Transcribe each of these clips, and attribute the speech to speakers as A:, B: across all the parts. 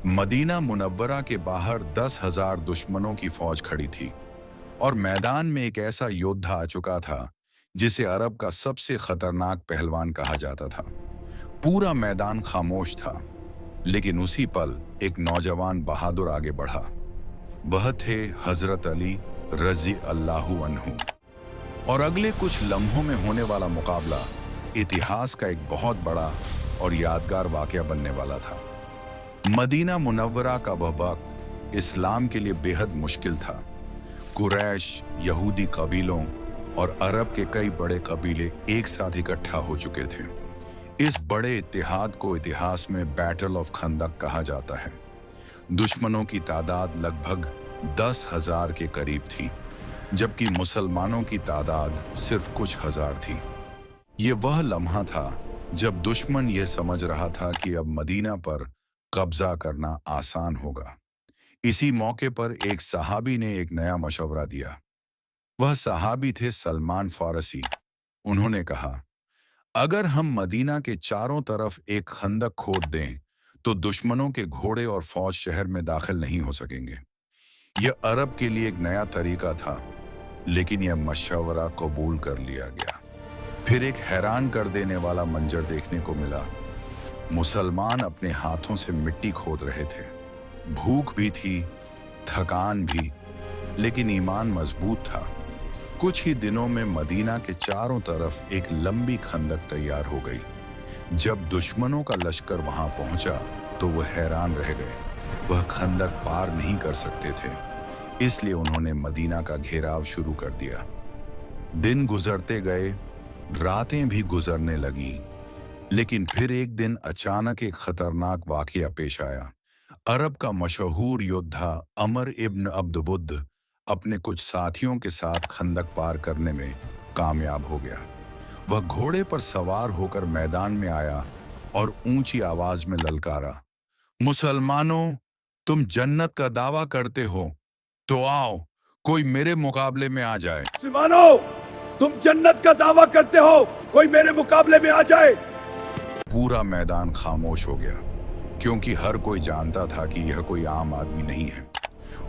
A: Medina Munawwara के बाहर 10,000 दुश्मनों की फौज खड़ी थी और मैदान में एक ऐसा योद्धा आ चुका था जिसे अरब का सबसे खतरनाक पहलवान कहा जाता था। पूरा मैदान खामोश था, लेकिन उसी पल एक नौजवान बहादुर आगे बढ़ा। वह थे हजरत अली रजी अल्लाहु अन्हु। और अगले कुछ लम्हों में होने वाला मुकाबला इतिहास का एक बहुत बड़ा और यादगार वाकया बनने वाला था। मदीना मुनव्वरा का वह वक्त इस्लाम के लिए बेहद मुश्किल था। कुरैश, यहूदी कबीलों और अरब के कई बड़े कबीले एक साथ इकट्ठा हो चुके थे। इस बड़े इत्तेहाद को इतिहास में बैटल ऑफ खंदक कहा जाता है। दुश्मनों की तादाद लगभग 10,000 के करीब थी, जबकि मुसलमानों की तादाद सिर्फ कुछ हजार थी। ये वह लम्हा था जब दुश्मन ये समझ रहा था कि अब मदीना पर कब्जा करना आसान होगा। इसी मौके पर एक सहाबी ने एक नया मशवरा दिया। वह सहाबी थे सलमान फारसी। उन्होंने कहा, अगर हम मदीना के चारों तरफ एक खंदक खोद दें तो दुश्मनों के घोड़े और फौज शहर में दाखिल नहीं हो सकेंगे। यह अरब के लिए एक नया तरीका था, लेकिन यह मशवरा कबूल कर लिया गया। फिर एक हैरान कर देने वाला मंजर देखने को मिला। मुसलमान अपने हाथों से मिट्टी खोद रहे थे। भूख भी थी, थकान भी, लेकिन ईमान मजबूत था। कुछ ही दिनों में मदीना के चारों तरफ एक लंबी खंदक तैयार हो गई। जब दुश्मनों का लश्कर वहां पहुंचा तो वह हैरान रह गए। वह खंदक पार नहीं कर सकते थे, इसलिए उन्होंने मदीना का घेराव शुरू कर दिया। दिन गुजरते गए, रातें भी गुजरने लगीं, लेकिन फिर एक दिन अचानक एक खतरनाक वाकया पेश आया। अरब का मशहूर योद्धा अमर इब्न अब्द वुद्द अपने कुछ साथियों के साथ खंदक पार करने में कामयाब हो गया। वह घोड़े पर सवार होकर मैदान में आया और ऊंची आवाज में ललकारा, मुसलमानों, तुम जन्नत का दावा करते हो तो आओ, कोई मेरे मुकाबले में आ जाए।
B: मुसलमानों, तुम जन्नत का दावा करते हो, कोई मेरे मुकाबले में आ जाए।
A: पूरा मैदान खामोश हो गया, क्योंकि हर कोई जानता था कि यह कोई आम आदमी नहीं है।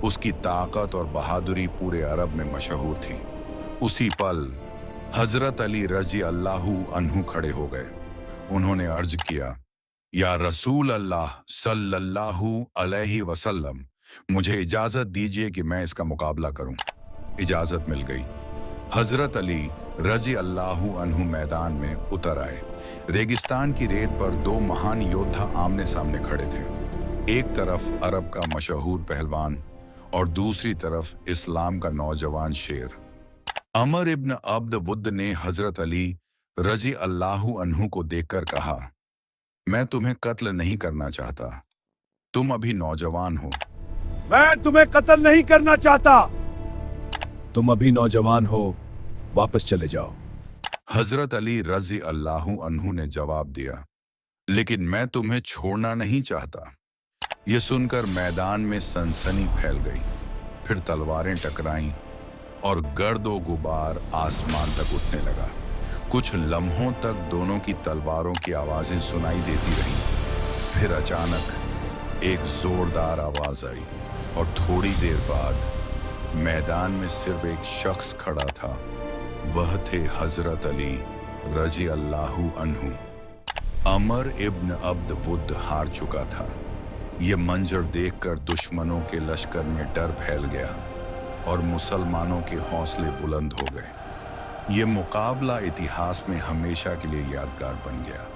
A: उसकी ताकत और बहादुरी पूरे अरब में मशहूर थी। उसी पल हजरत अली रजी अल्लाहु अन्हु खड़े हो गए। उन्होंने अर्ज किया, या रसूल अल्लाह सल्लल्लाहु अलैहि वसल्लम, मुझे इजाजत दीजिए कि मैं इसका मुकाबला करूं। इजाजत मिल गई। हजरत अली रजी अल्लाहु अन्हु मैदान में उतर आए। रेगिस्तान की रेत पर दो महान योद्धा आमने सामने खड़े थे। एक तरफ अरब का मशहूर पहलवान और दूसरी तरफ इस्लाम का नौजवान शेर। अमर इब्न अब्द वुद्द ने हजरत अली रजी अल्लाहु अन्हु को देखकर कहा, मैं तुम्हें कत्ल नहीं करना चाहता, तुम अभी नौजवान हो।
B: मैं तुम्हें कत्ल नहीं करना चाहता,
C: तुम अभी नौजवान हो, वापस चले जाओ।
A: हजरत अली रजी अल्लाहु अन्हु ने जवाब दिया, लेकिन मैं तुम्हें छोड़ना नहीं चाहता। यह सुनकर मैदान में सनसनी फैल गई। फिर तलवारें टकराईं और गर्दो गुबार आसमान तक उठने लगा। कुछ लम्हों तक दोनों की तलवारों की आवाजें सुनाई देती रहीं। फिर अचानक एक जोरदार आवाज आई और थोड़ी देर बाद मैदान में सिर्फ एक शख्स खड़ा था। वह थे हजरत अली रजी अल्लाहु अन्हु। अमर इब्न अब्द वुद्द हार चुका था। ये मंजर देखकर दुश्मनों के लश्कर में डर फैल गया और मुसलमानों के हौसले बुलंद हो गए। ये मुकाबला इतिहास में हमेशा के लिए यादगार बन गया।